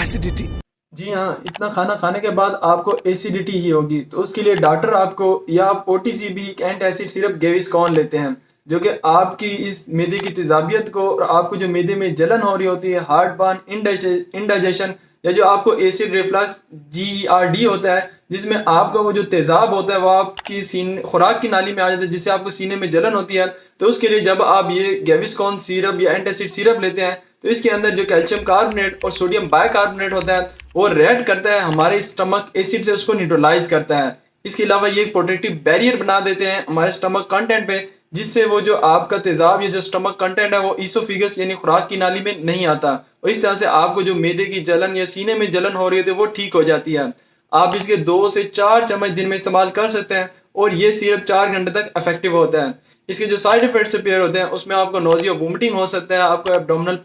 Acidity. जी हाँ, इतना खाना खाने के बाद आपको एसिडिटी ही होगी, तो उसके लिए डॉक्टर आपको या आप ओटीसी भी एक एंटासिड सिरप गेविस्कॉन लेते हैं, जो कि आपकी इस मैदे की तेजाबियत को और आपको जो मैदे में जलन हो रही होती है, हार्ट बर्न, इंडाइजेशन या जो आपको एसिड रिफ्लक्स GERD होता है, जिसमें आपका वो जो तेज़ाब होता है वो आपकी सीने खुराक की नाली में आ जाता है, जिससे आपको सीने में जलन होती है। तो उसके लिए जब आप ये गेविस्कॉन सिरप या एंटासिड सिरप लेते हैं, तो इसके अंदर जो कैल्शियम कार्बोनेट और सोडियम बाइकार्बोनेट होता है वो रेड करता है हमारे स्टमक एसिड से, उसको न्यूट्रलाइज करता है। इसके अलावा ये एक प्रोटेक्टिव बैरियर बना देते हैं हमारे स्टमक कंटेंट पे, जिससे वो जो आपका तेजाब या जो स्टमक कंटेंट है वो ईसोफिगस यानी खुराक की नाली में नहीं आता, और इस तरह से आपको जो मैदे की जलन या सीने में जलन हो रही होती है वो ठीक हो जाती है। आप इसके 2 से 4 चम्मच दिन में इस्तेमाल कर सकते हैं और ये सिर्फ 4 घंटे तक इफेक्टिव होता है। इसके जो साइड इफेक्ट्स अपेयर होते हैं उसमें आपको नोजिया वोमिटिंग हो सकता है, आपको एब्डोमिनल